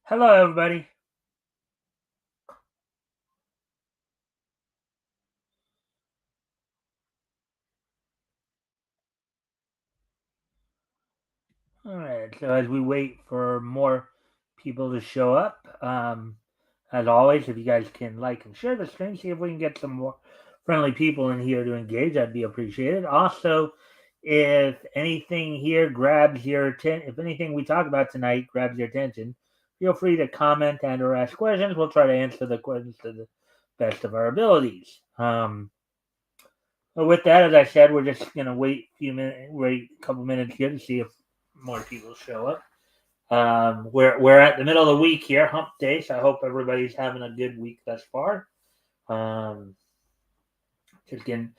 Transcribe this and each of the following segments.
Hello, everybody. All right. So as we wait for more people to show up, as always, if you guys can like and share the stream, see if we can get some more friendly people in here to engage, that'd be appreciated. Also, if anything here grabs your attention, if anything we talk about tonight grabs your attention, feel free to comment and or ask questions. We'll try to answer the questions to the best of our abilities. But with that, as I said, we're just gonna wait a couple minutes here to see if more people show up. We're at the middle of the week here, Hump Day. So I hope everybody's having a good week thus far. Um, just getting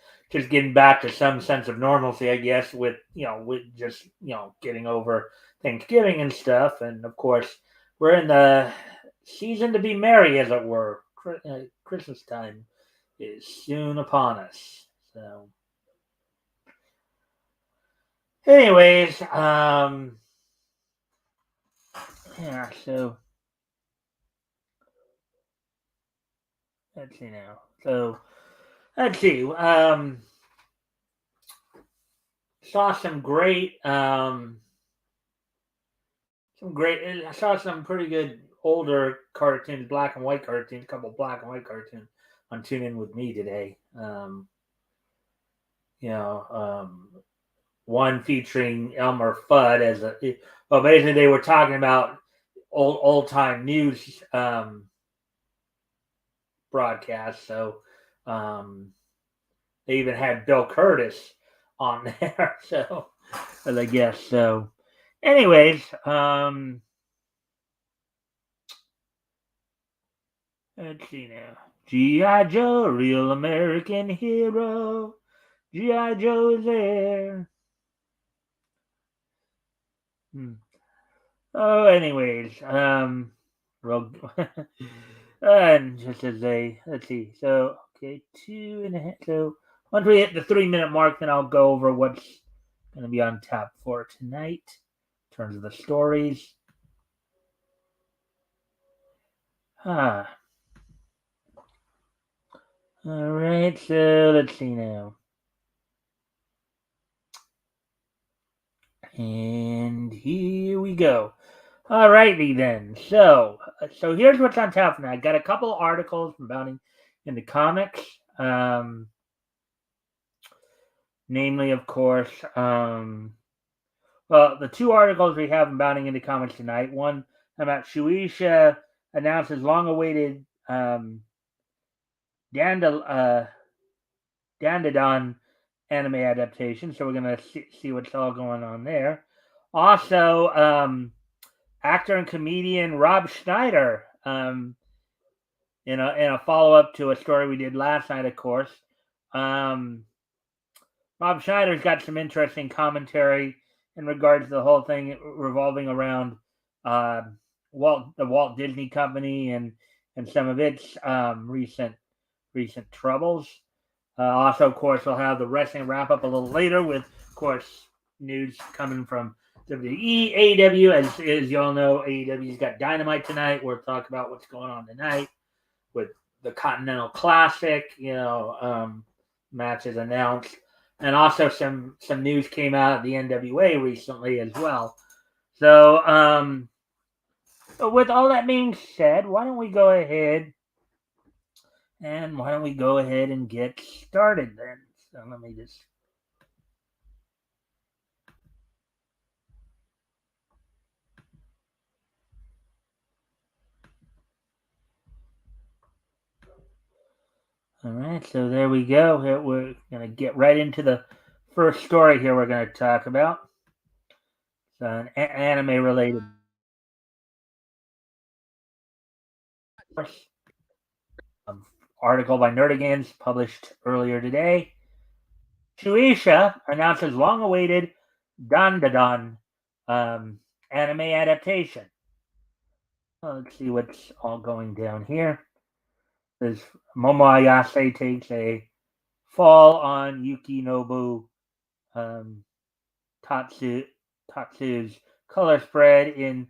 back to some sense of normalcy, I guess, with just getting over Thanksgiving and stuff, and of course we're in the season to be merry, as it were. Christmas time is soon upon us. So, anyways, yeah. So let's see now. So let's see. Saw some great. I saw some pretty good older cartoons, black and white cartoons, a couple black and white cartoons on Tune In With Me today. You know, one featuring Elmer Fudd as well. Basically, they were talking about old time news broadcasts. So they even had Bill Curtis on there. So I guess so. Anyways, let's see now. G.I. Joe, real American hero. G.I. Joe is there. Oh, anyways, well, and just as let's see. So, okay, 2.5. So, once we hit the 3 minute mark, then I'll go over what's going to be on tap for tonight in terms of the stories. Ah. All right, so let's see now. And here we go. Alrighty then. So here's what's on tap for now. I got a couple articles from Bounding into Comics. Namely, of course, well, the two articles we have in Bounding into Comics tonight. One about Shueisha announces long-awaited Dandadan anime adaptation. So we're gonna see what's all going on there. Also, actor and comedian Rob Schneider, in a follow up to a story we did last night, of course. Rob Schneider's got some interesting commentary in regards to the whole thing revolving around the Walt Disney Company and some of its recent troubles. Also, of course, we'll have the wrestling wrap up a little later with, of course, news coming from WWE, AEW. As you all know, AEW's got Dynamite tonight. We'll talk about what's going on tonight with the Continental Classic, matches announced, and also some news came out of the NWA recently as well. So, with all that being said, why don't we go ahead and get started then? So let me just. All right, so there we go. We're going to get right into the first story here we're going to talk about. It's an anime related article by Nerdigans published earlier today. Shueisha announces long awaited Dandadan anime adaptation. Let's see what's all going down here. There's Momo Ayase takes a fall on Yukinobu Tatsu's color spread in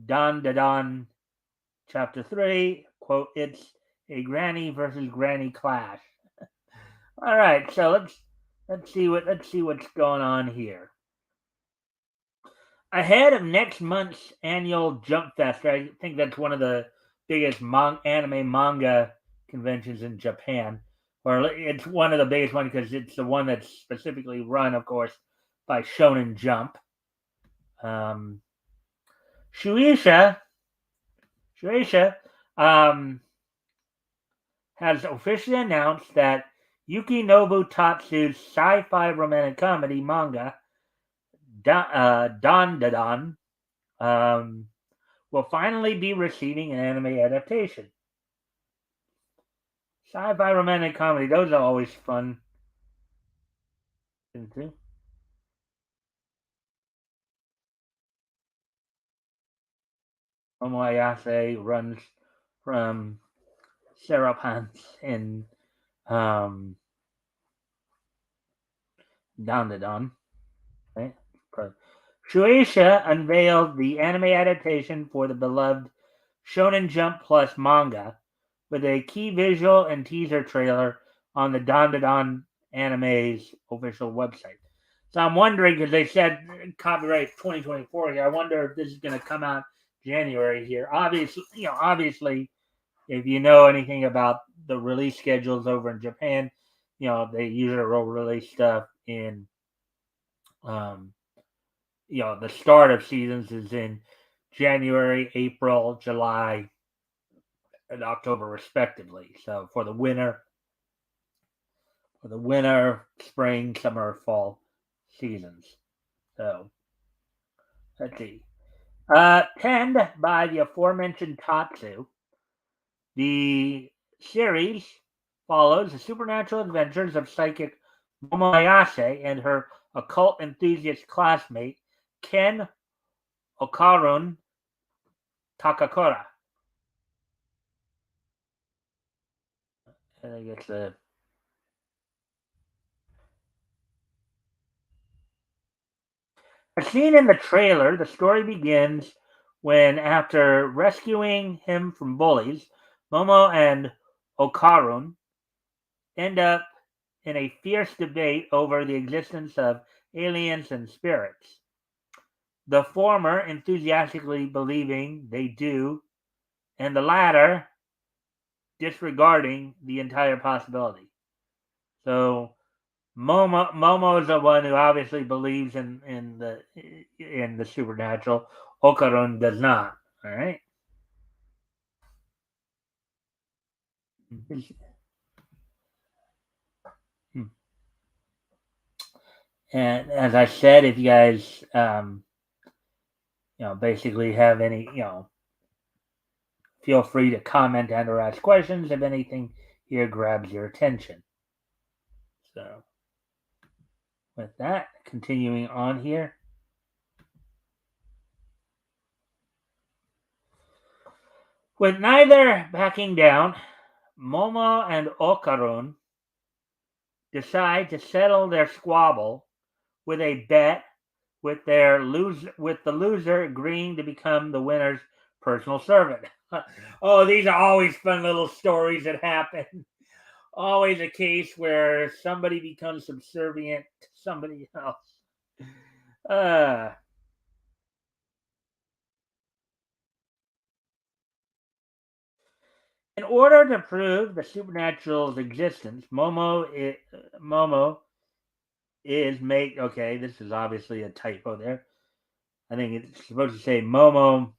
Dandadan Chapter 3, quote, it's a granny versus granny clash. All right, so let's see what's going on here. Ahead of next month's annual Jump Fest, I think that's one of the biggest anime manga conventions in Japan, or it's one of the biggest ones because it's the one that's specifically run, of course, by Shonen Jump. Um, Shueisha has officially announced that Yukinobu Tatsu's sci-fi romantic comedy manga Dandadan will finally be receiving an anime adaptation. Sci-fi romantic comedy; those are always fun. Omoyase runs from Serapans in um, Dandadan. Right? Shueisha unveiled the anime adaptation for the beloved Shonen Jump Plus manga with a key visual and teaser trailer on the Dandadan Anime's official website. So I'm wondering, because they said copyright 2024 here, I wonder if this is going to come out January here. Obviously, if you know anything about the release schedules over in Japan, they usually will release stuff in um, the start of seasons is in January, April, July, and October, respectively. So for the spring, summer, fall seasons. So let's see. Penned by the aforementioned Tatsu, the series follows the supernatural adventures of psychic Momo Ayase and her occult enthusiast classmate Ken Okarun Takakura. I guess as seen in the trailer, the story begins when, after rescuing him from bullies, Momo and Okarun end up in a fierce debate over the existence of aliens and spirits. The former enthusiastically believing they do, and the latter disregarding the entire possibility. So Momo is the one who obviously believes in the supernatural. Okarun does not. All right. And as I said, if you guys basically have any feel free to comment and or ask questions if anything here grabs your attention. So with that, continuing on here. With neither backing down, Momo and Okarun decide to settle their squabble with a bet with the loser agreeing to become the winner's personal servant. Oh, these are always fun little stories that happen. Always a case where somebody becomes subservient to somebody else. Uh, in order to prove the supernatural's existence, Momo is make. Okay, this is obviously a typo there. I think it's supposed to say Momo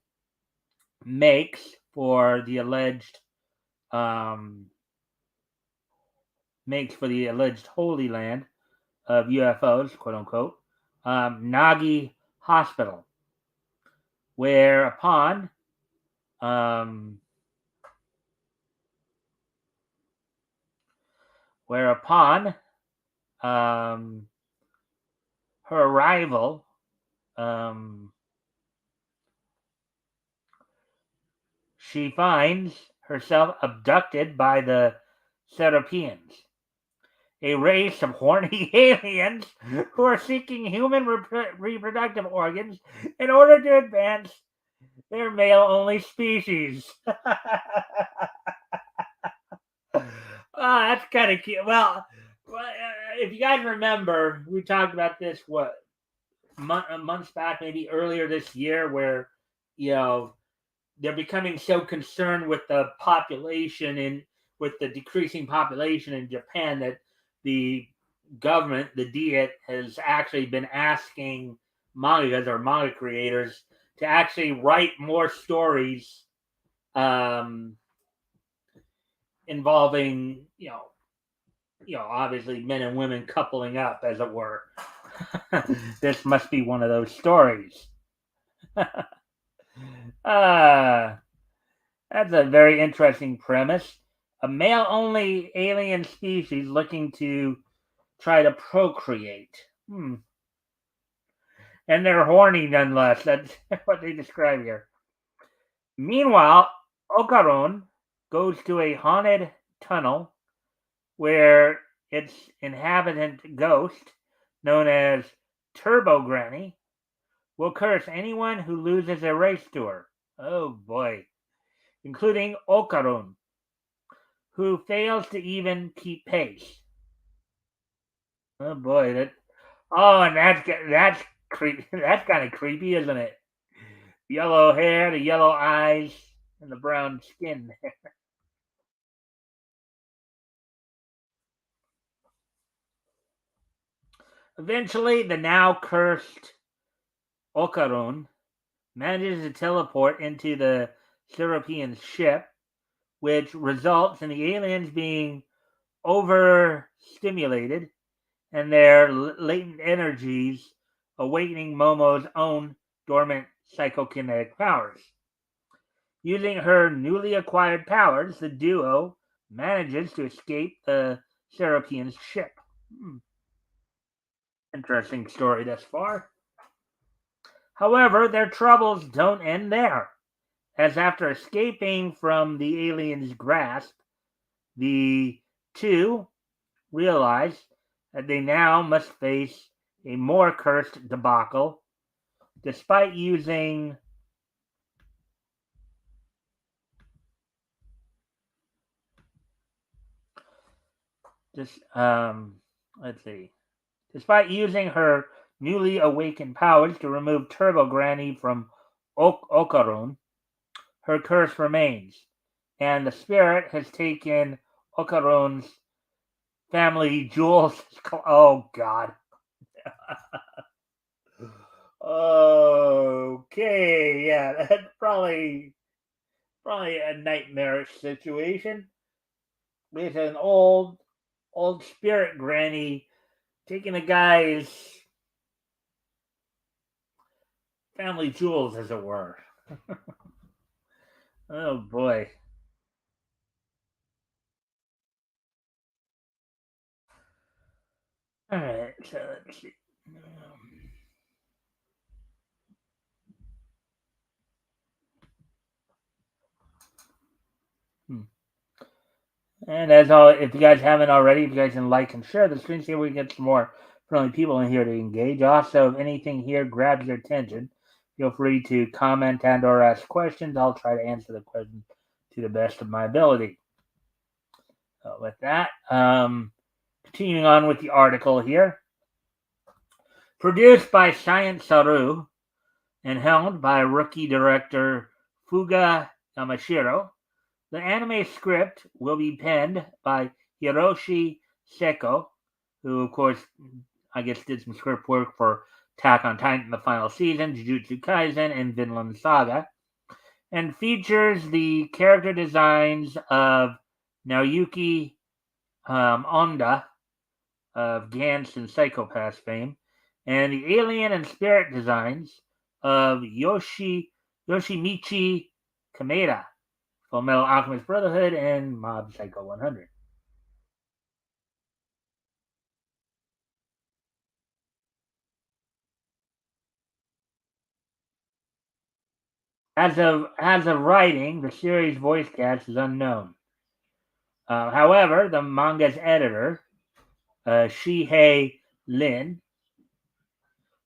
makes for the alleged um, Holy Land of UFOs, quote unquote, Nagi Hospital, whereupon um, whereupon her arrival, she finds herself abducted by the Serapians, a race of horny aliens who are seeking human reproductive organs in order to advance They're male-only species. That's kind of cute. Well, if you guys remember, we talked about this months back, maybe earlier this year, where you know they're becoming so concerned with the population and with the decreasing population in Japan that the government, the Diet, has actually been asking mangas or manga creators to actually write more stories um, involving, obviously men and women coupling up, as it were. This must be one of those stories. uh, that's a very interesting premise. A male only alien species looking to try to procreate. And they're horny nonetheless. That's what they describe here. Meanwhile, Ocaron goes to a haunted tunnel where its inhabitant ghost, known as Turbo Granny, will curse anyone who loses a race to her. Oh boy. Including Ocaron, who fails to even keep pace. Oh boy, and that's creepy. That's kind of creepy, isn't it? Yellow hair, the yellow eyes, and the brown skin. Eventually, the now cursed Ocaron manages to teleport into the Serapian ship, which results in the aliens being overstimulated and their latent energies awakening Momo's own dormant psychokinetic powers. Using her newly acquired powers, the duo manages to escape the Serapian ship. Interesting story thus far. However, their troubles don't end there, as after escaping from the alien's grasp, the two realize that they now must face a more cursed debacle, despite using this. Let's see. Despite using her newly awakened powers to remove Turbo Granny from Ocaron, her curse remains, and the spirit has taken Ocaron's family jewels. Oh God. Okay, yeah, that's probably a nightmarish situation with an old spirit granny taking a guy's family jewels, as it were. Oh boy. All right, so let's see. Hmm. And as always, if you guys haven't already, if you guys can like and share the stream, see if we can get some more friendly people in here to engage. Also, if anything here grabs your attention, feel free to comment and or ask questions. I'll try to answer the question to the best of my ability. So with that, continuing on with the article here. Produced by Science Saru and helmed by rookie director Fuga Yamashiro, the anime script will be penned by Hiroshi Seko, who, of course, I guess did some script work for Attack on Titan, the final season, Jujutsu Kaisen, and Vinland Saga, and features the character designs of Naoyuki Onda of Gantz and Psychopath fame, and the alien and spirit designs of Yoshimichi Kameda, Full Metal Alchemist Brotherhood, and Mob Psycho 100. As of writing, the series voice cast is unknown. However, the manga's editor, Shihei Lin,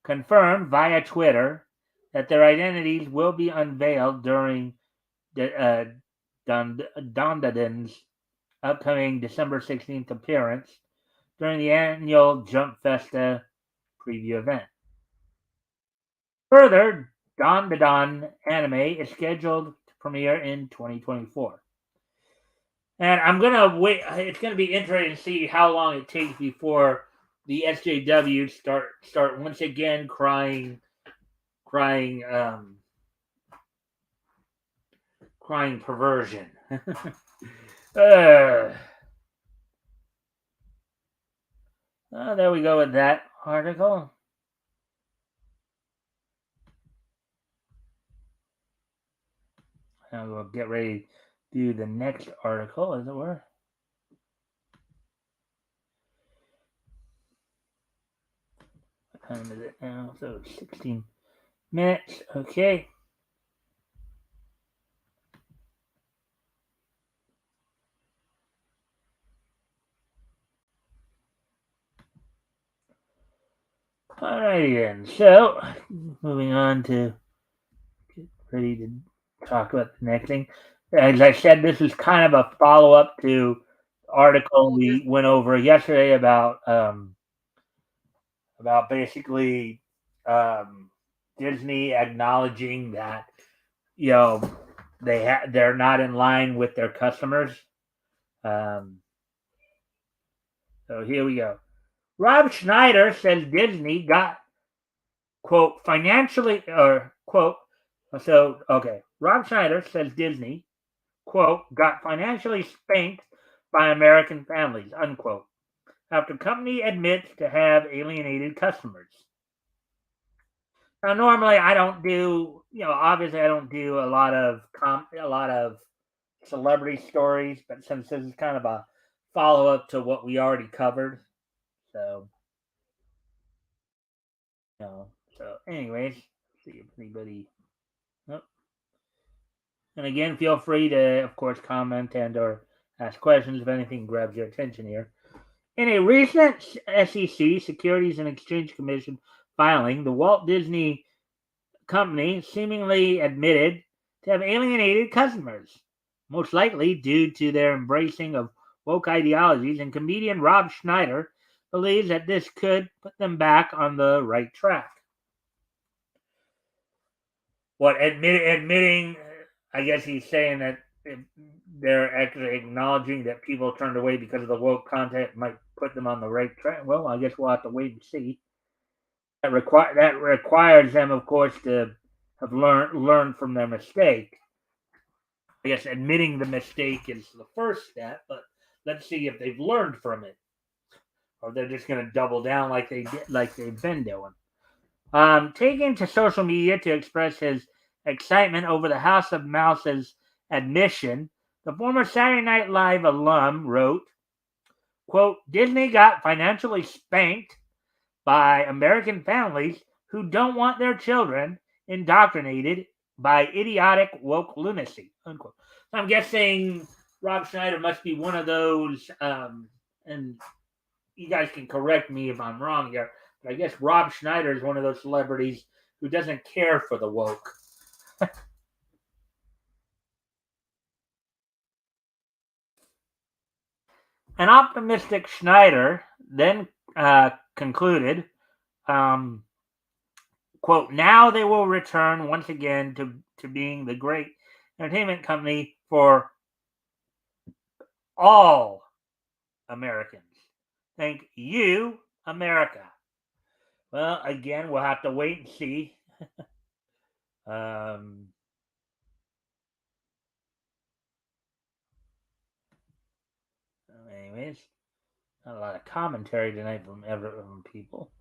confirmed via Twitter that their identities will be unveiled during Dondaden's upcoming December 16th appearance during the annual Jump Festa preview event. Further, Don anime is scheduled to premiere in 2024. And I'm gonna wait. It's gonna be interesting to see how long it takes before the SJW start once again crying, crying perversion. uh, there we go with that article. And we'll get ready to do the next article, as it were. What time is it now? So 16 minutes. Okay. Alrighty then. So, moving on to get ready to talk about the next thing. As I said, this is kind of a follow up to the article we went over yesterday about basically Disney acknowledging that you know they're not in line with their customers. Um, so here we go. Rob Schneider says Disney got quote financially or quote so okay. Rob Schneider says Disney quote got financially spanked by American families unquote after company admits to have alienated customers. Now, normally I don't do, obviously I don't do a lot of celebrity stories, but since this is kind of a follow up to what we already covered, so you know, so anyways, see if anybody. Oh. And again, feel free to, of course, comment and or ask questions if anything grabs your attention here. In a recent SEC Securities and Exchange Commission filing, the Walt Disney Company seemingly admitted to have alienated customers, most likely due to their embracing of woke ideologies, and comedian Rob Schneider believes that this could put them back on the right track. Admitting, I guess he's saying that they're actually acknowledging that people turned away because of the woke content might put them on the right track. Well, I guess we'll have to wait and see. That requires them, of course, to have learned from their mistake. I guess admitting the mistake is the first step, but let's see if they've learned from it, or they're just going to double down like they've been doing. Taking to social media to express his excitement over the House of Mouse's admission, the former Saturday Night Live alum wrote, quote, Disney got financially spanked by American families who don't want their children indoctrinated by idiotic woke lunacy, unquote. So I'm guessing Rob Schneider must be one of those, and you guys can correct me if I'm wrong here, but I guess Rob Schneider is one of those celebrities who doesn't care for the woke. An optimistic Schneider then concluded, quote, now they will return once again to being the great entertainment company for all Americans. Thank you, America. Well, again, we'll have to wait and see. Anyways, not a lot of commentary tonight from people.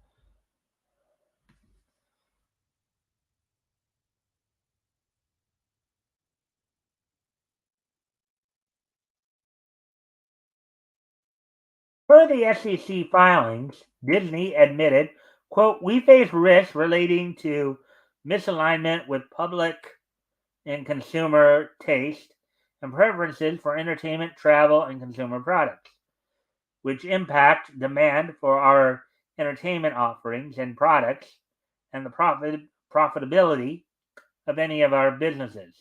Per the SEC filings, Disney admitted, quote, we face risks relating to misalignment with public and consumer taste and preferences for entertainment, travel, and consumer products, which impact demand for our entertainment offerings and products and the profitability of any of our businesses.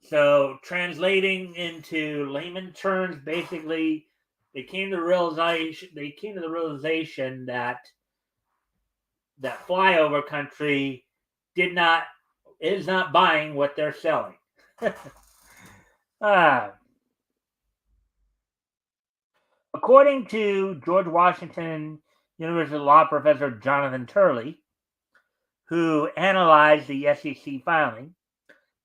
So, translating into layman terms, basically, they came to the realization that flyover country is not buying what they're selling. uh, According to George Washington University law professor Jonathan Turley, who analyzed the SEC filing,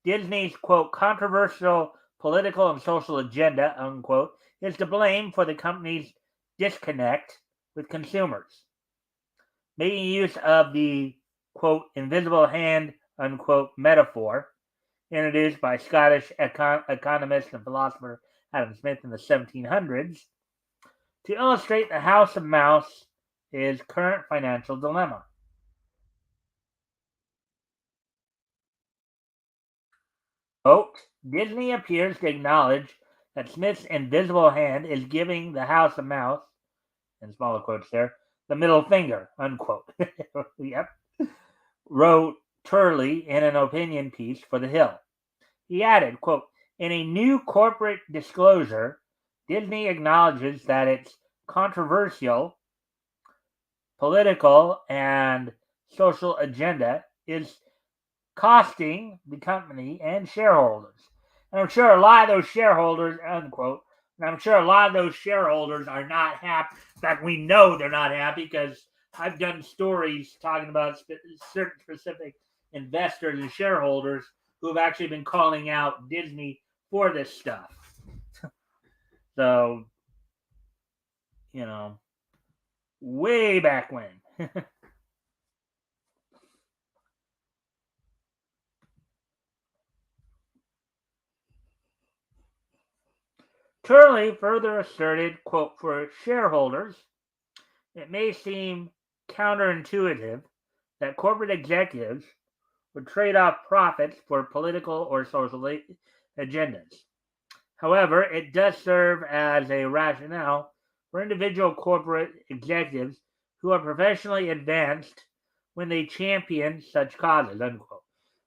Disney's, quote, controversial political and social agenda, unquote, is to blame for the company's disconnect with consumers. Making use of the, quote, invisible hand, unquote, metaphor introduced by Scottish economist and philosopher Adam Smith in the 1700s to illustrate the House of Mouse' current financial dilemma. Quote, Disney appears to acknowledge that Smith's invisible hand is giving the House of Mouse, in smaller quotes there, the middle finger, unquote. Yep. Wrote Turley in an opinion piece for The Hill. He added, quote, in a new corporate disclosure, Disney acknowledges that its controversial political and social agenda is costing the company and shareholders. And I'm sure a lot of those shareholders, unquote, and I'm sure a lot of those shareholders are not happy. In fact, we know they're not happy because I've done stories talking about certain specific investors and shareholders who have actually been calling out Disney for this stuff. So, way back when. Turley further asserted, quote, for shareholders, it may seem counterintuitive that corporate executives would trade off profits for political or social agendas. However, it does serve as a rationale for individual corporate executives who are professionally advanced when they champion such causes, unquote.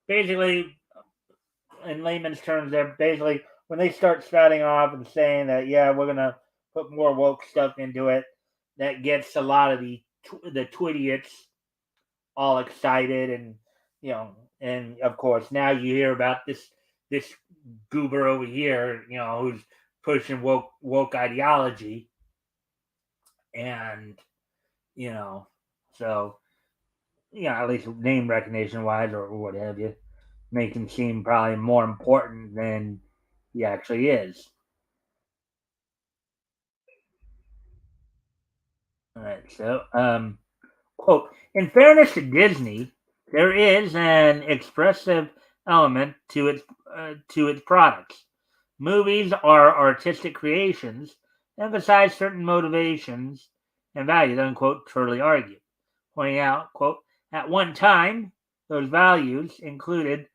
Basically, in layman's terms, they're basically, when they start spouting off and saying that, yeah, we're going to put more woke stuff into it, that gets a lot of the twidiots all excited, and and of course now you hear about this goober over here, who's pushing woke ideology, and so at least name recognition wise or what have you, make him seem probably more important than he actually is. All right, so quote, in fairness to Disney, there is an expressive element to its products. Movies are artistic creations, emphasize certain motivations and values, unquote, Turley argued, pointing out, quote, at one time, those values included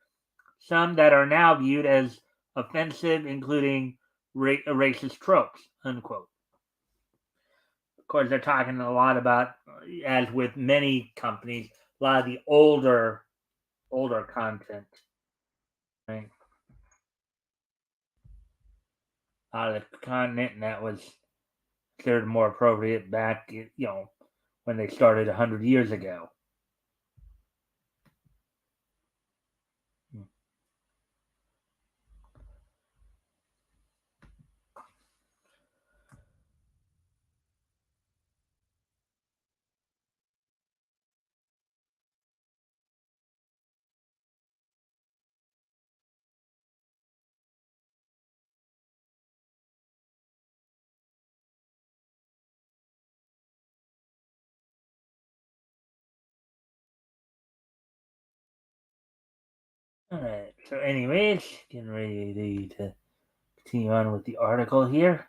some that are now viewed as offensive, including racist tropes, unquote. Of course, they're talking a lot about, as with many companies, a lot of the older content, right? Out of the continent, and that was considered more appropriate back, when they started 100 years ago. All right. So, anyways, getting ready to continue on with the article here.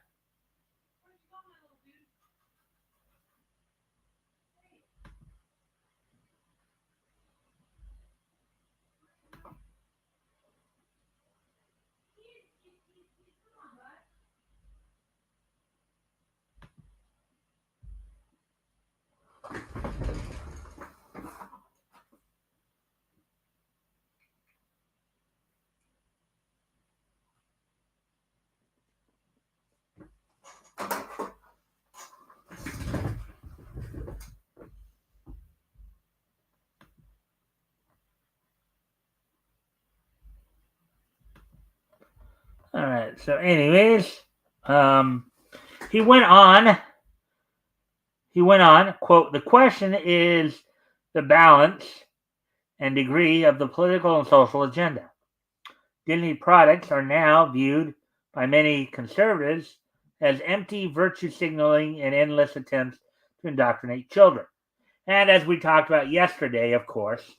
All right. So, anyways, he went on. He went on. Quote: "The question is the balance and degree of the political and social agenda. Disney products are now viewed by many conservatives as empty virtue signaling and endless attempts to indoctrinate children." And as we talked about yesterday, of course,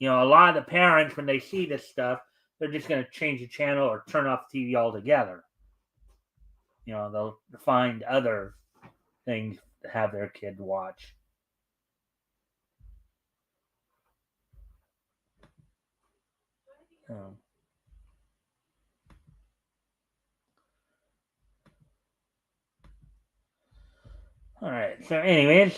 a lot of the parents, when they see this stuff, they're just going to change the channel or turn off the TV altogether. They'll find other things to have their kid watch. Um, all right. So, anyways,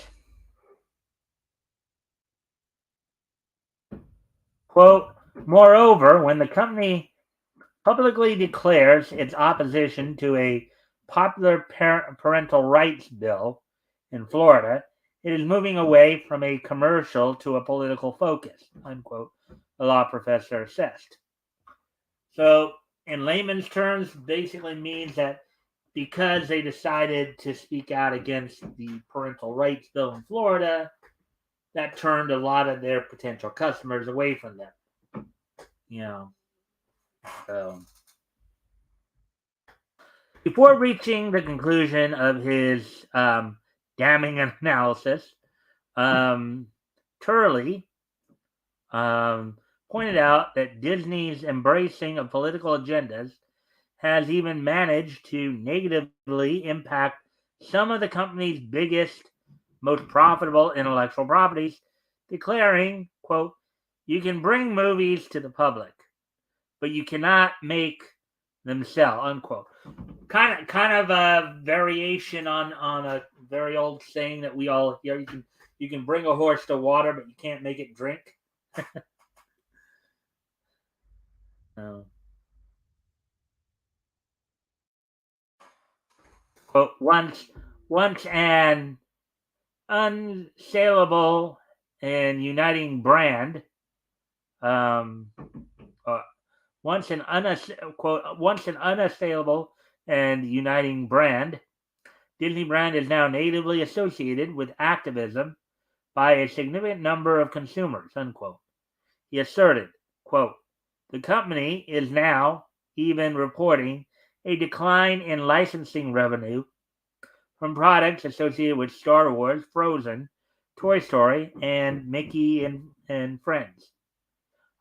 quote: "Moreover, when the company publicly declares its opposition to a popular parental rights bill in Florida, it is moving away from a commercial to a political focus," unquote, the law professor assessed. So, in layman's terms, basically means that because they decided to speak out against the parental rights bill in Florida, that turned a lot of their potential customers away from them. You know, so before reaching the conclusion of his damning analysis, um, Turley pointed out that Disney's embracing of political agendas has even managed to negatively impact some of the company's biggest, most profitable intellectual properties, declaring, quote, "You can bring movies to the public, but you cannot make them sell," unquote. Kind of a variation on a very old saying that we all hear. You can bring a horse to water, but you can't make it drink. So, but once an unsaleable and uniting brand, um, uh, once an unassailable and uniting brand, Disney brand is now natively associated with activism by a significant number of consumers, unquote. He asserted, quote, "The company is now even reporting a decline in licensing revenue from products associated with Star Wars, Frozen, Toy Story, and Mickey and Friends.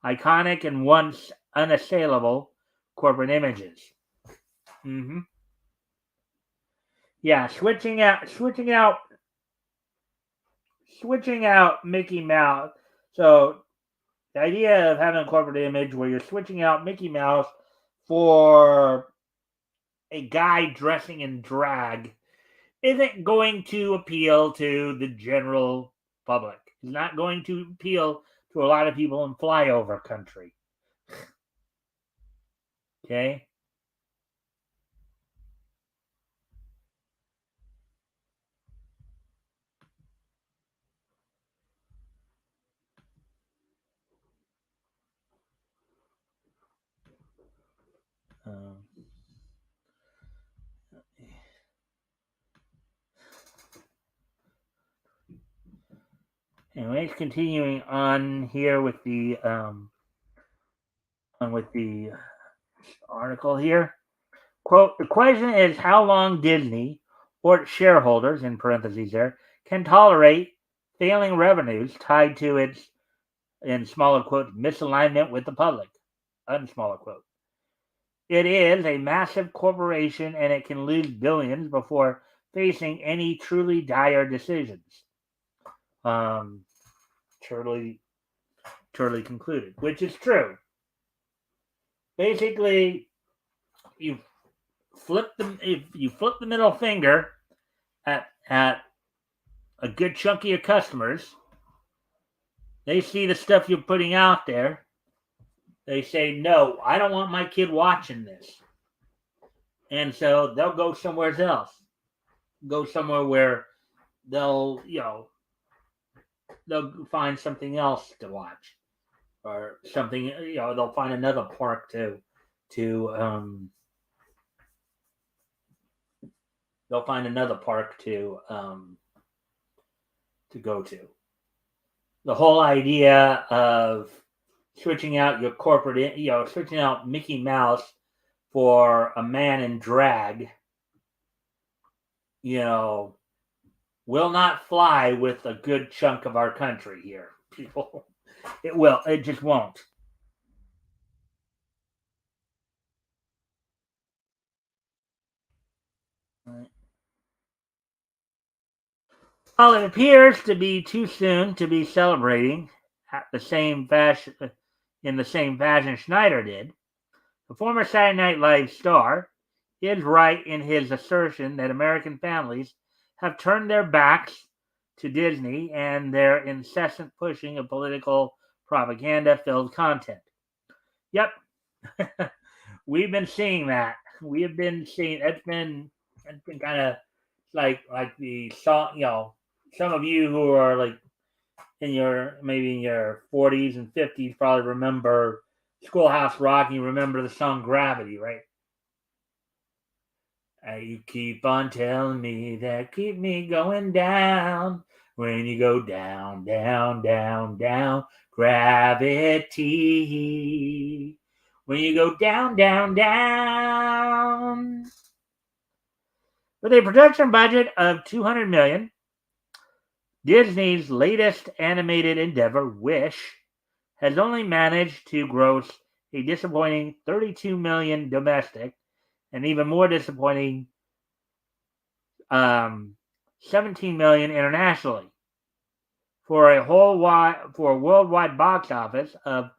Iconic and once unassailable corporate images." Mm-hmm. Yeah, switching out Mickey Mouse. So the idea of having a corporate image where you're switching out Mickey Mouse for a guy dressing in drag isn't going to appeal to the general public. It's not going to appeal to a lot of people in flyover country. Okay? Um, Anyways, continuing on here with the article here. Quote: "The question is how long Disney or its shareholders, in parentheses there, can tolerate failing revenues tied to its, in smaller quotes, misalignment with the public, unsmaller quote. It is a massive corporation and it can lose billions before facing any truly dire decisions." Um, Turley, Turley concluded, which is true. Basically, you if you flip the middle finger at a good chunk of your customers, they see the stuff you're putting out there. They say, "No, I don't want my kid watching this," and so they'll go somewhere else. Go somewhere where they'll they'll find something else to watch, or something. They'll find another park to they'll find another park to go to. The whole idea of switching out your corporate, switching out Mickey Mouse for a man in drag, will not fly with a good chunk of our country here, people. It will. It just won't. Right. Well, it appears to be too soon to be celebrating at the same fashion in the same fashion Schneider did. The former Saturday Night Live star is right in his assertion that American families have turned their backs to Disney and their incessant pushing of political propaganda filled content. Yep, we've been seeing that. We have been seeing it's been kind of like the song, some of you who are like maybe in your 40s and 50s probably remember Schoolhouse Rock and you remember the song Gravity, right? You keep on telling me that keep me going down. When you go down, down, down, down, gravity. When you go down, down, down. With a production budget of $200 million, Disney's latest animated endeavor, Wish, has only managed to gross a disappointing $32 million domestic and even more disappointing 17 million internationally for a worldwide box office of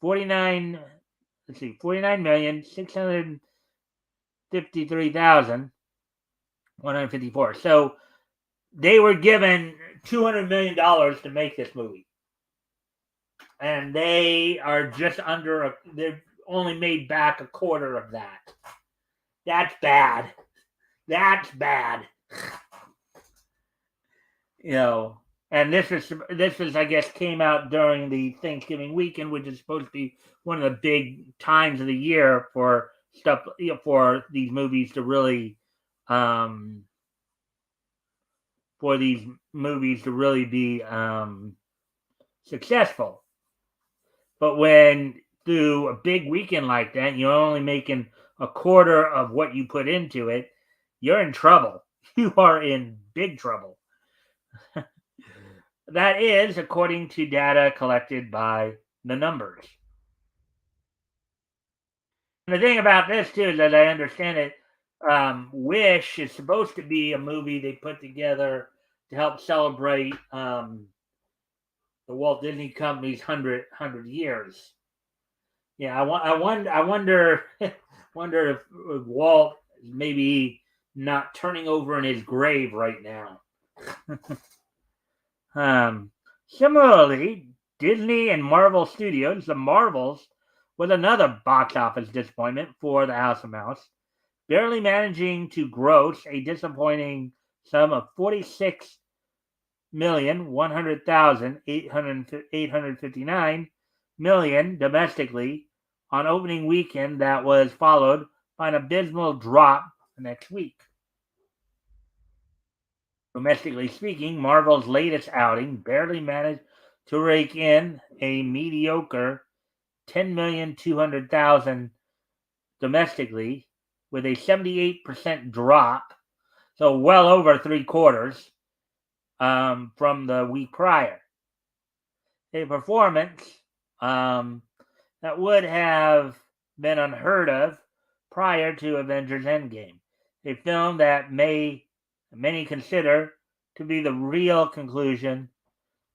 49,653,154. So they were given $200 million to make this movie, and they are just they've only made back a quarter of that. That's bad. That's bad. And this is I guess came out during the Thanksgiving weekend, which is supposed to be one of the big times of the year for stuff, for these movies to really be successful. But when through a big weekend like that, you're only making a quarter of what you put into it, you're in trouble. You are in big trouble. That is according to data collected by the numbers. And the thing about this too is that I understand it, Wish is supposed to be a movie they put together to help celebrate the Walt Disney Company's 100 years. Yeah, I wonder wonder if Walt is maybe not turning over in his grave right now. Similarly, Disney and Marvel Studios, the Marvels, was another box office disappointment for the House of Mouse, barely managing to gross a disappointing sum of 46,100,859 domestically on opening weekend that was followed by an abysmal drop the next week. Domestically speaking, Marvel's latest outing barely managed to rake in a mediocre 10,200,000 domestically, with a 78% drop, so well over three quarters from the week prior. A performance that would have been unheard of prior to Avengers Endgame, a film that many consider to be the real conclusion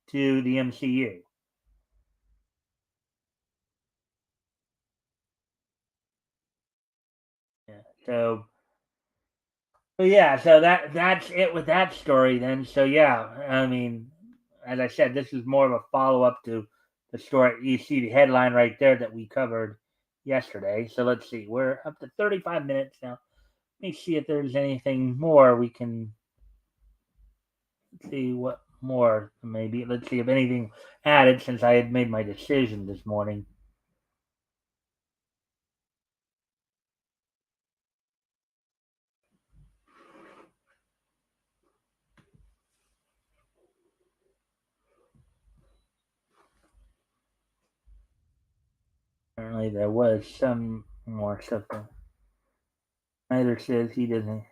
to the MCU. Yeah, so that's it with that story then. So yeah, I mean, as I said, this is more of a follow up to the story. You see the headline right there that we covered yesterday. So let's see, we're up to 35 minutes now. Let me see if there's anything more we can see. What more maybe? Let's see if anything added since I had made my decision this morning. apparently there was some more stuff. Snyder says he doesn't.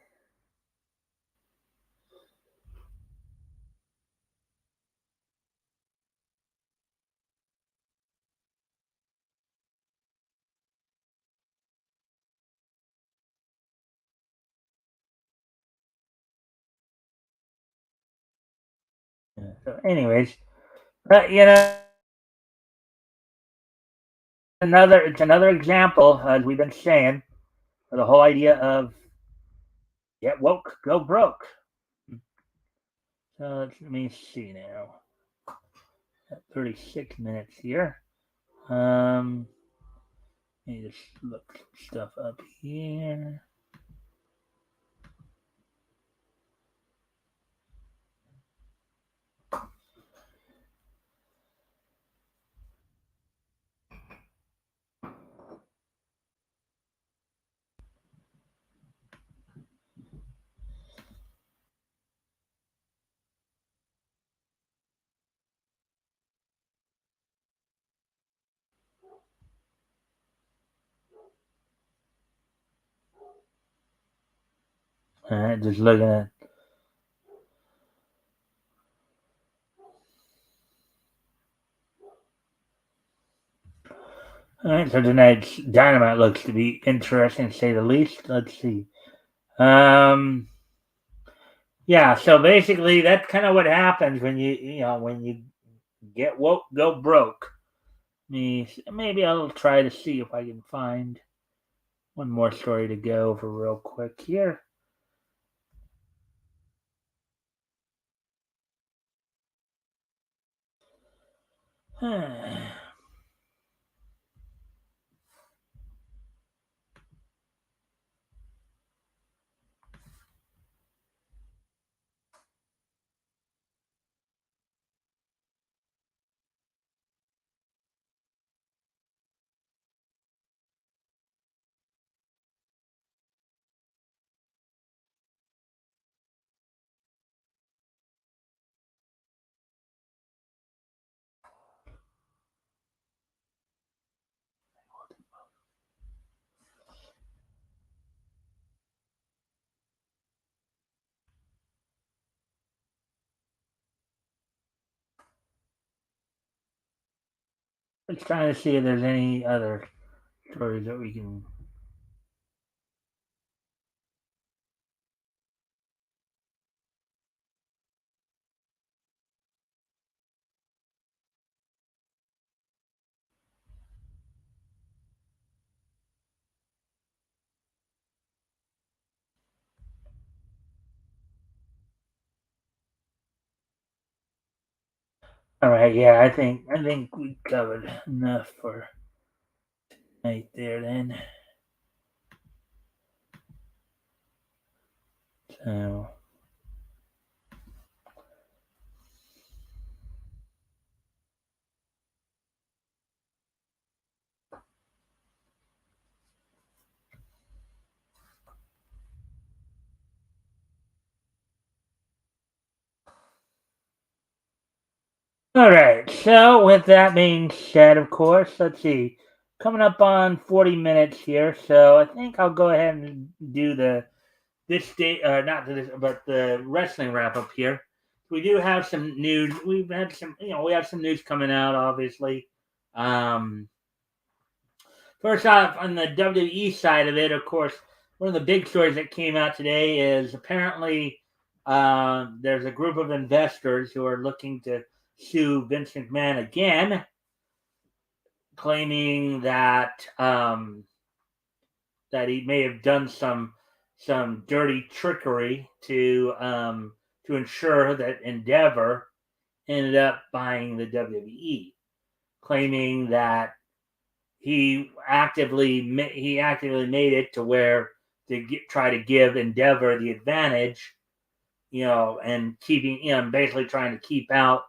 So, anyways, you know, it's another example, as we've been saying, of the whole idea of get woke, go broke. So let me see now. 36 minutes here. Let me just look some stuff up here. All right, just looking at. All right, so tonight's dynamite looks to be interesting, to say the least. Let's see. Yeah. So basically, that's kind of what happens when you get woke, go broke. Maybe I'll try to see if I can find one more story to go over real quick here. Let's try to see if there's any other stories that we can. All right, yeah, I think we covered enough for tonight there. Then, so all right. So with that being said, of course, let's see. Coming up on 40 minutes here, so I think I'll go ahead and do this day, not this, but the wrestling wrap up here. We do have some news. We've had some, we have some news coming out, obviously. Um, First off, on the WWE side of it, of course, one of the big stories that came out today is apparently there's a group of investors who are looking to sue Vince McMahon again, claiming that he may have done some dirty trickery to ensure that Endeavor ended up buying the WWE, claiming that he actively made it to where try to give Endeavor the advantage, and keeping basically trying to keep out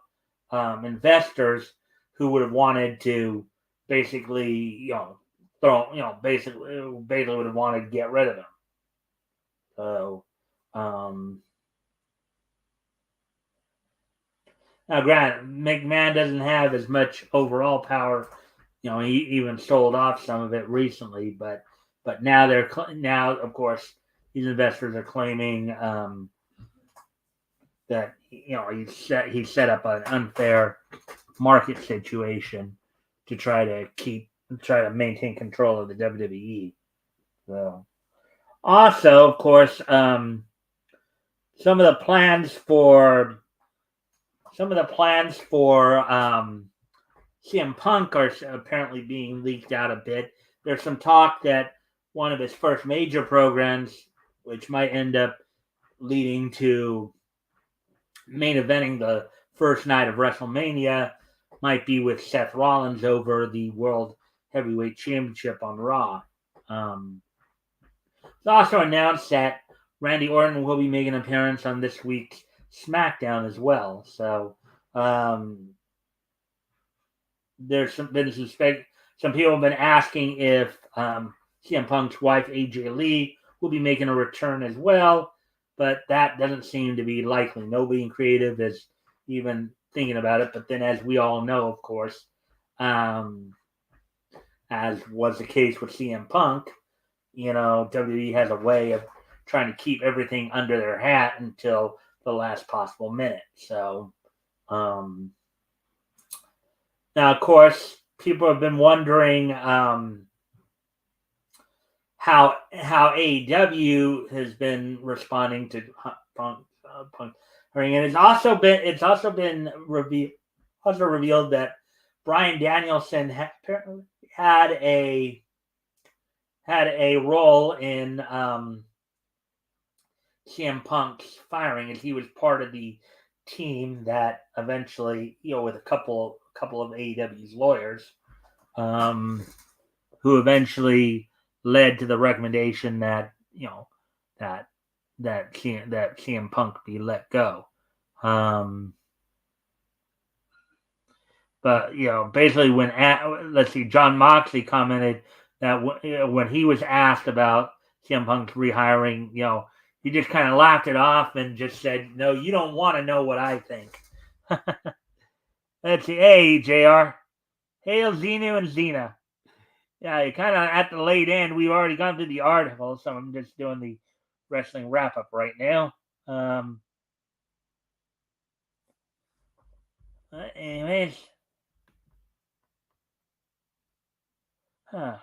investors who would have wanted to basically throw basically would have wanted to get rid of him. So now, granted, McMahon doesn't have as much overall power he even sold off some of it recently, but now now of course these investors are claiming that he set up an unfair market situation to try to maintain control of the WWE. So also, of course, some of the plans for CM Punk are apparently being leaked out a bit. There's some talk that one of his first major programs, which might end up leading to main eventing the first night of WrestleMania, might be with Seth Rollins over the World Heavyweight Championship on Raw. It's also announced that Randy Orton will be making an appearance on this week's SmackDown as well. So there's some people have been asking if CM Punk's wife AJ Lee will be making a return as well, but that doesn't seem to be likely. Nobody in creative is even thinking about it. But then, as we all know, of course, as was the case with CM Punk, WWE has a way of trying to keep everything under their hat until the last possible minute. So now, of course, people have been wondering how AEW has been responding to Punk, and it's also been revealed that Bryan Danielson had a role in CM Punk's firing, as he was part of the team that eventually, with a couple of AEW's lawyers, who eventually led to the recommendation that that CM Punk be let go. But basically, John Moxley commented that when he was asked about CM Punk's rehiring, he just kind of laughed it off and just said, "No, you don't want to know what I think." Let's see. Hey, JR. Hail Xenu and Xena. Yeah, you're kind of at the late end. We've already gone through the article, so I'm just doing the wrestling wrap up right now. Anyways. Huh.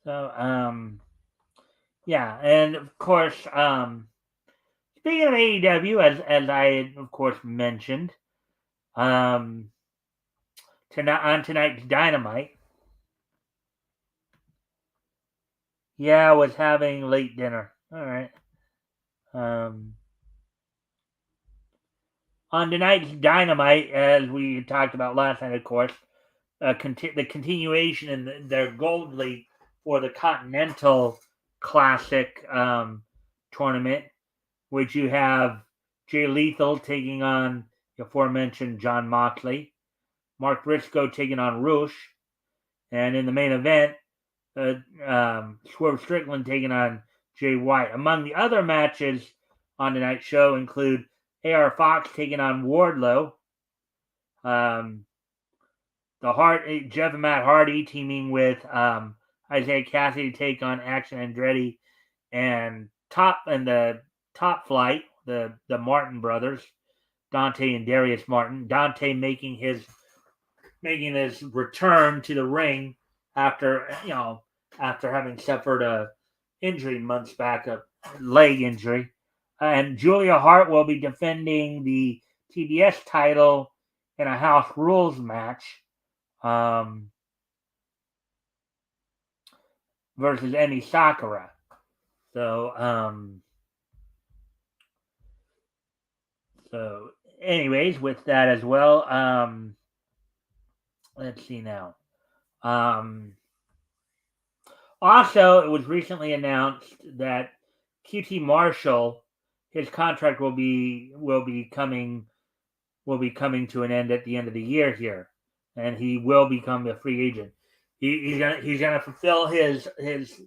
So, yeah, and of course, speaking of AEW, as I of course mentioned, tonight on tonight's Dynamite, I was having late dinner. All right. On tonight's Dynamite, as we talked about last night, of course, the continuation in their Gold League for the Continental Classic tournament, which you have Jay Lethal taking on the aforementioned John Moxley, Mark Briscoe taking on Rush, and in the main event, Swerve Strickland taking on Jay White. Among the other matches on tonight's show include AR Fox taking on Wardlow, Jeff and Matt Hardy teaming with Isaiah Cassidy to take on Action Andretti and the Top Flight, the Martin brothers, Dante and Darius Martin. Dante making his return to the ring after having suffered a injury months back, a leg injury. And Julia Hart will be defending the TBS title in a House Rules match versus Emi Sakura. So, anyways, with that as well, let's see now. Also, it was recently announced that QT Marshall, his contract will be coming to an end at the end of the year here, and he will become a free agent. He's gonna fulfill his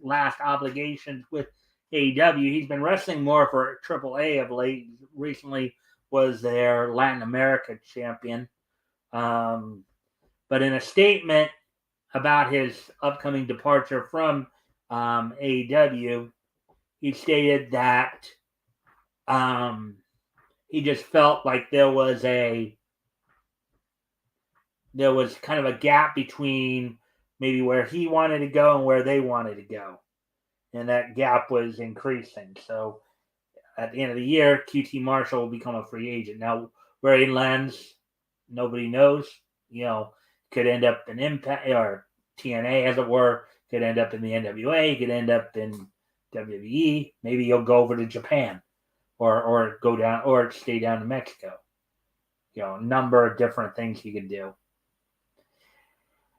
last obligations with AEW. He's been wrestling more for AAA of late. Recently was their Latin America champion. But in a statement about his upcoming departure from AEW, he stated that he just felt like there was kind of a gap between maybe where he wanted to go and where they wanted to go, and that gap was increasing. So at the end of the year, QT Marshall will become a free agent. Now, where he lands, nobody knows. Could end up in Impact or TNA, as it were. Could end up in the NWA. Could end up in WWE. Maybe he'll go over to Japan, or go down, or stay down in Mexico. A number of different things he could do.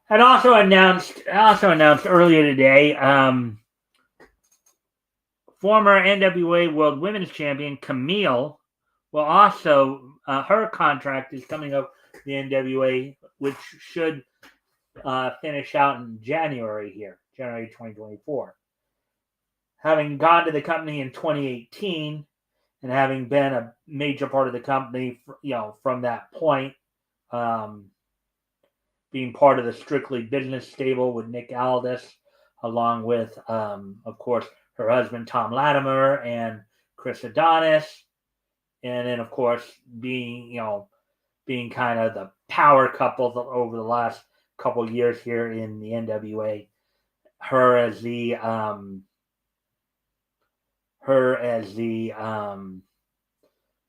And also announced earlier today, former NWA World Women's Champion Camille will also, her contract is coming up the NWA, which should finish out in January 2024. Having gone to the company in 2018 and having been a major part of the company, from that point, being part of the Strictly Business stable with Nick Aldis, along with, of course, her husband Tom Latimer and Chris Adonis, and then of course being kind of the power couple over the last couple years here in the NWA. Her as the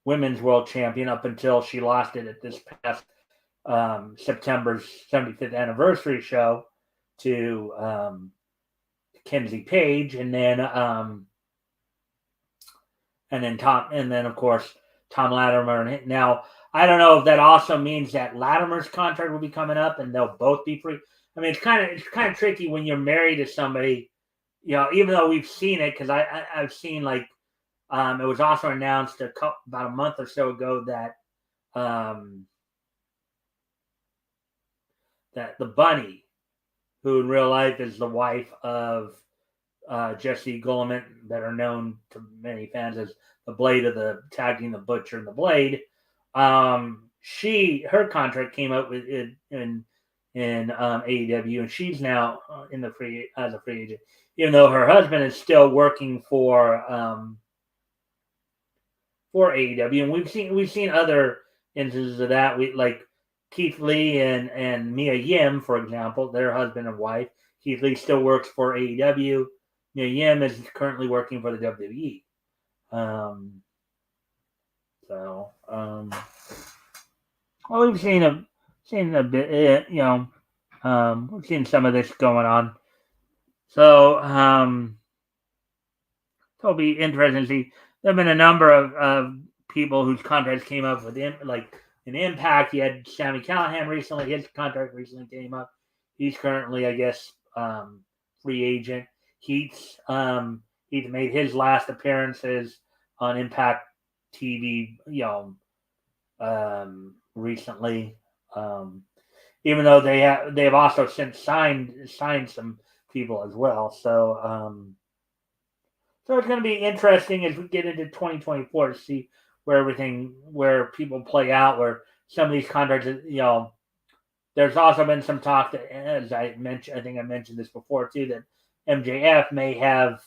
women's world champion up until she lost it at this past September's 75th anniversary show to Kenzie Page, and then of course Tom Latimer. Now I don't know if that also means that Latimer's contract will be coming up and they'll both be free. I mean, it's kind of tricky when you're married to somebody, even though we've seen it, because I've seen, like, it was also announced about a month or so ago that that the Bunny, who in real life is the wife of Jesse Guillemette, better known to many fans as the Blade of the Tag Team, the Butcher and the Blade, her contract came up in AEW, and she's now as a free agent, even though her husband is still working for AEW. And we've seen other instances of that. Like Keith Lee and Mia Yim, for example, their husband and wife. Keith Lee still works for AEW. Mia Yim is currently working for the WWE. Well, we've seen a bit, we've seen some of this going on. So, it'll be interesting to see. There have been a number of people whose contracts came up with like an Impact. You had Sami Callihan recently; his contract recently came up. He's currently, I guess, free agent. He's made his last appearances on Impact TV, recently. Even though they've also since signed some people as well. So it's going to be interesting as we get into 2024 to see where people play out, where some of these contracts, there's also been some talk that, as I mentioned, I think I mentioned this before too, that MJF may have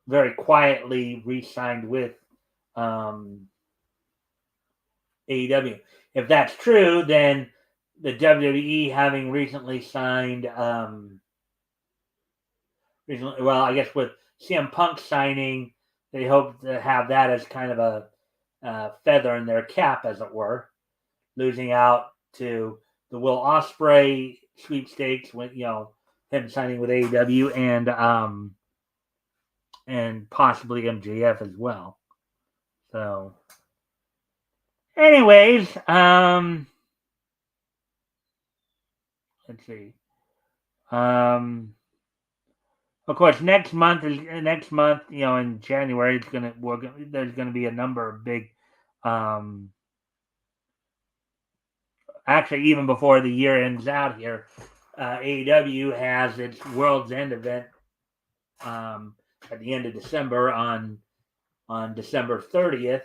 very quietly re-signed with AEW. If that's true, then the WWE, having recently signed, I guess with CM Punk signing, they hope to have that as kind of a feather in their cap, as it were, losing out to the Will Ospreay sweepstakes with him signing with AEW and possibly MJF as well. So, anyways, let's see. Of course, next month, in January, there's gonna be a number of big, actually, even before the year ends out here, AEW has its World's End event at the end of December on December 30th,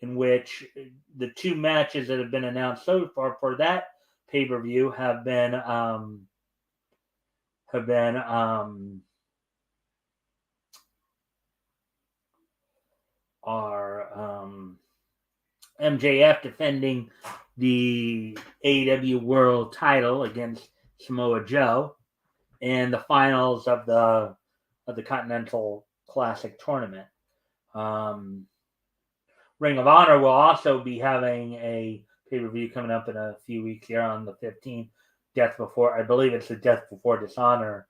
in which the two matches that have been announced so far for that pay-per-view have been MJF defending the AEW World Title against Samoa Joe, and the finals of the Continental Classic Tournament. Ring of Honor will also be having a pay-per-view coming up in a few weeks here on the 15th. I believe it's the Death Before Dishonor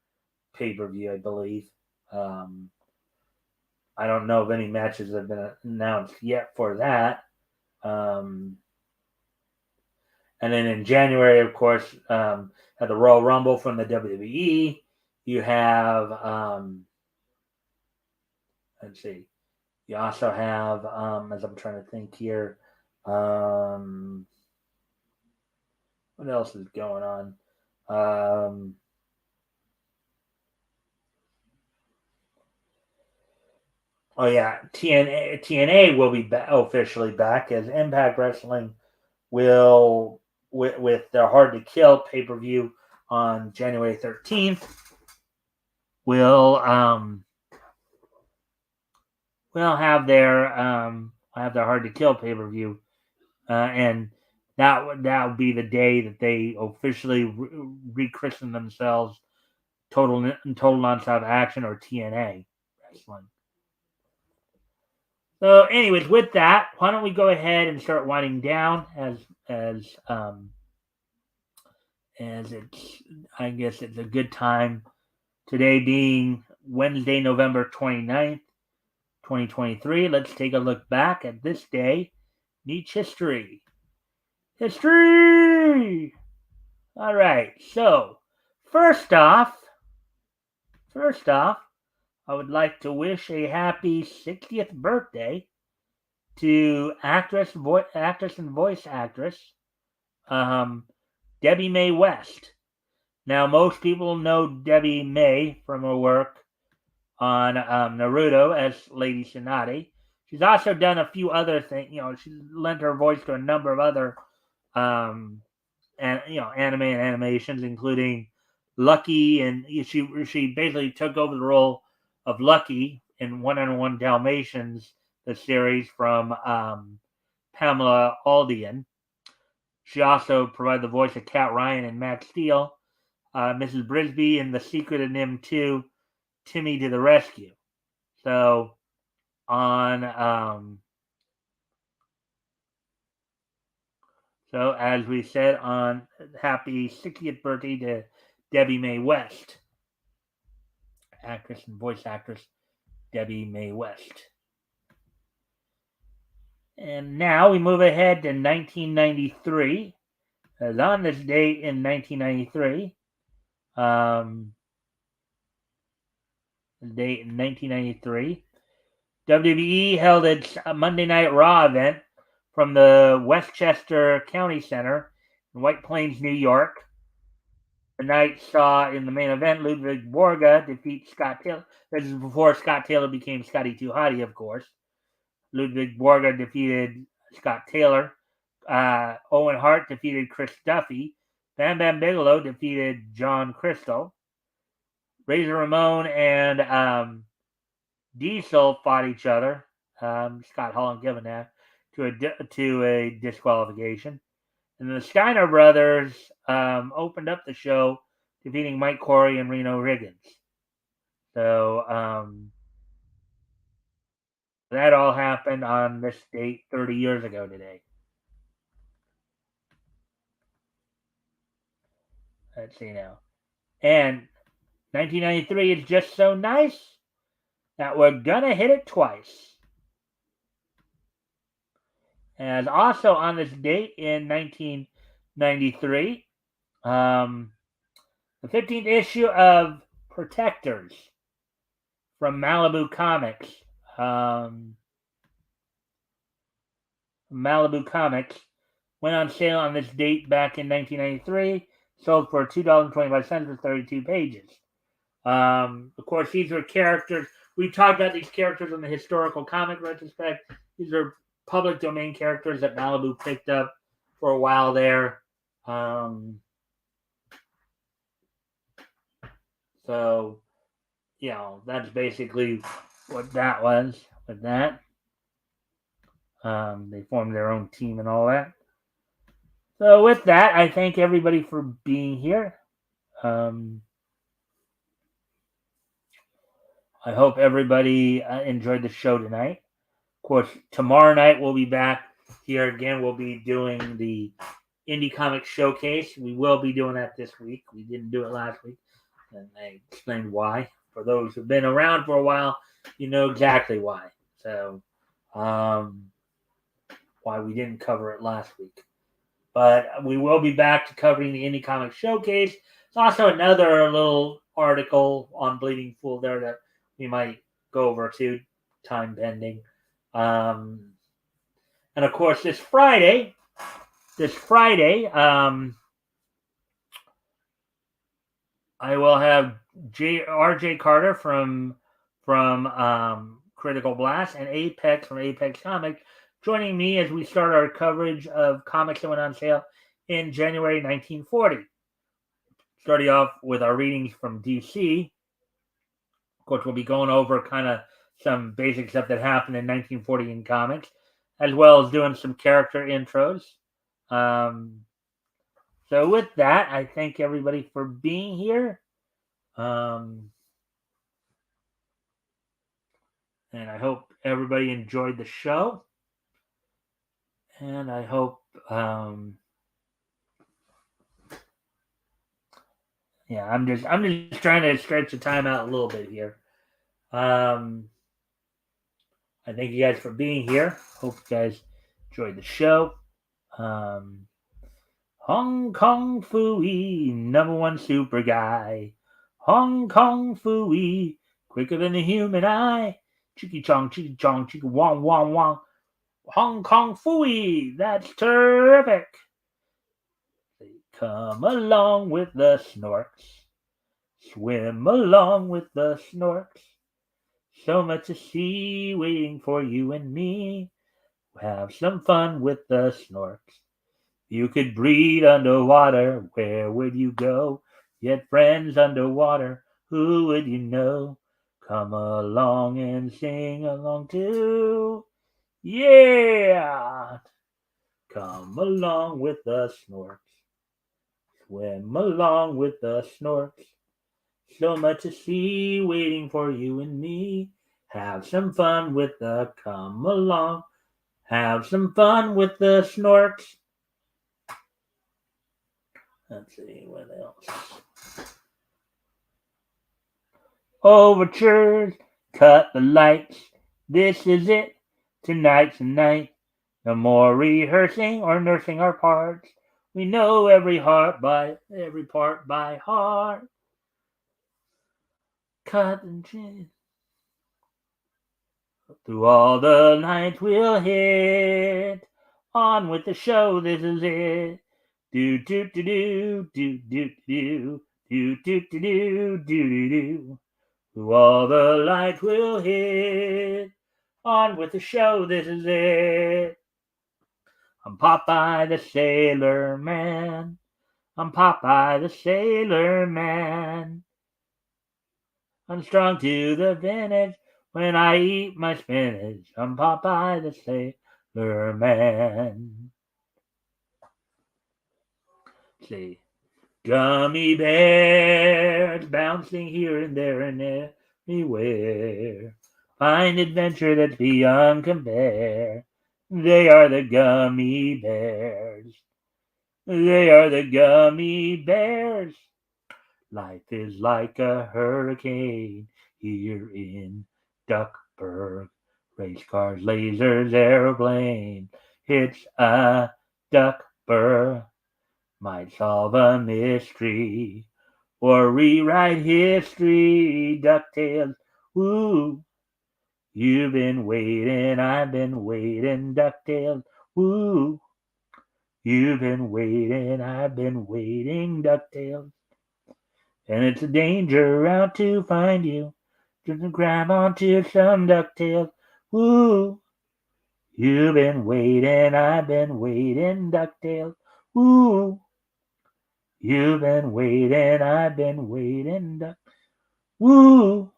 pay-per-view, I believe. I don't know of any matches that have been announced yet for that. And then in January, of course, at the Royal Rumble from the WWE, you have, let's see, you also have, as I'm trying to think here, what else is going on? Oh yeah, TNA will be officially back, as Impact Wrestling will, with their Hard to Kill pay-per-view on January 13th, will have their Hard to Kill pay-per-view, and that would be the day that they officially rechristen themselves Total Nonstop Action, or TNA Wrestling. So, anyways, with that, why don't we go ahead and start winding down as it's, I guess it's a good time. Today being Wednesday, November 29th, 2023. Let's take a look back at this day. Niche history. History! All right, so first off, I would like to wish a happy 60th birthday to actress and voice actress Debbie Mae West. Now, most people know Debbie Mae from her work on Naruto as Lady Tsunade. She's also done a few other things. She's lent her voice to a number of other anime and animations, including Lucky, and she basically took over the role of Lucky in 101 Dalmatians, the series from Pamela Aldian. She also provided the voice of Cat Ryan and Matt Steele, Mrs. Brisby in The Secret of Nim 2, Timmy to the Rescue. So so as we said, on happy 60th birthday to Debbie Mae West, actress and voice actress Debbie Mae West. And now we move ahead to 1993. As on this date in 1993, WWE held its Monday Night Raw event from the Westchester County Center in White Plains, New York. The night saw in the main event Ludwig Borga defeat Scott Taylor. This is before Scott Taylor became Scotty 2 Hotty, of course. Ludwig Borga defeated Scott Taylor. Owen Hart defeated Chris Duffy. Bam Bam Bigelow defeated John Crystal. Razor Ramon and Diesel fought each other. Scott Hall and Kevin Nash to a disqualification. And the Steiner brothers opened up the show, defeating Mike Corey and Reno Riggins. So that all happened on this date 30 years ago today. Let's see now. And 1993 is just so nice that we're going to hit it twice. And also on this date in 1993, the 15th issue of Protectors from Malibu Comics. Malibu Comics went on sale on this date back in 1993. Sold for $2.25 for 32 pages. Of course, these are characters. We talked about these characters in the historical comic retrospect. These are public domain characters that Malibu picked up for a while there. So, that's basically what that was with that. They formed their own team and all that. So with that, I thank everybody for being here. I hope everybody enjoyed the show tonight. Of course, tomorrow night we'll be back here again. We'll be doing the Indie Comic Showcase. We will be doing that this week. We didn't do it last week, and I explained why. For those who've been around for a while, you know exactly why. So, why we didn't cover it last week. But we will be back to covering the Indie Comic Showcase. There's also another little article on Bleeding Fool there that we might go over too, time pending. And of course, this Friday, I will have R.J. Carter from Critical Blast and Apex from Apex Comics joining me as we start our coverage of comics that went on sale in January 1940. Starting off with our readings from DC. Of course, we'll be going over kind of some basic stuff that happened in 1940 in comics, as well as doing some character intros. So with that, I thank everybody for being here. And I hope everybody enjoyed the show. And I hope, I'm just trying to stretch the time out a little bit here. I thank you guys for being here. Hope you guys enjoyed the show. Hong Kong Fooey, #1 super guy. Hong Kong Fooey, quicker than the human eye. Chicka chicka wong wong wong. Hong Kong Fooey, that's terrific. They come along with the snorks. Swim along with the snorks. So much to see waiting for you and me. Have some fun with the snorks. You could breathe underwater, where would you go? Yet friends underwater, who would you know? Come along and sing along too. Yeah! Come along with the snorks. Swim along with the snorks. So much to see waiting for you and me. Have some fun with the come along. Have some fun with the snorks. Let's see, what else? Overtures, cut the lights. This is it. Tonight's the night. No more rehearsing or nursing our parts. We know every part by heart. Cut the chin. Through all the nights we'll hit. On with the show, this is it. Do do do do do do do do do do do do do. Through all the lights we'll hit. On with the show, this is it. I'm Popeye the Sailor Man. I'm Popeye the Sailor Man. I'm strong to the finish when I eat my spinach. I'm Popeye the Sailor Man. See, gummy bears bouncing here and there and everywhere. Find adventure that's beyond compare. They are the gummy bears. They are the gummy bears. Life is like a hurricane here in Duckburg. Race cars, lasers, aeroplane. It's a Duckburg. Might solve a mystery or rewrite history. DuckTales, woo. You've been waiting, I've been waiting. DuckTales, woo. You've been waiting, I've been waiting. DuckTales. And it's a danger out to find you. Just grab onto some DuckTales. Woo! You've been waiting, I've been waiting, DuckTales. Woo! You've been waiting, I've been waiting, woo!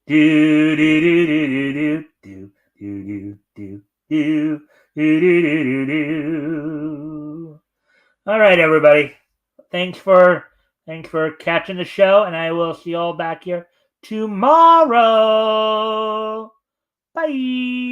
Do do do do do do do do do do do do do do. All right, everybody. Thanks for catching the show, and I will see you all back here tomorrow. Bye.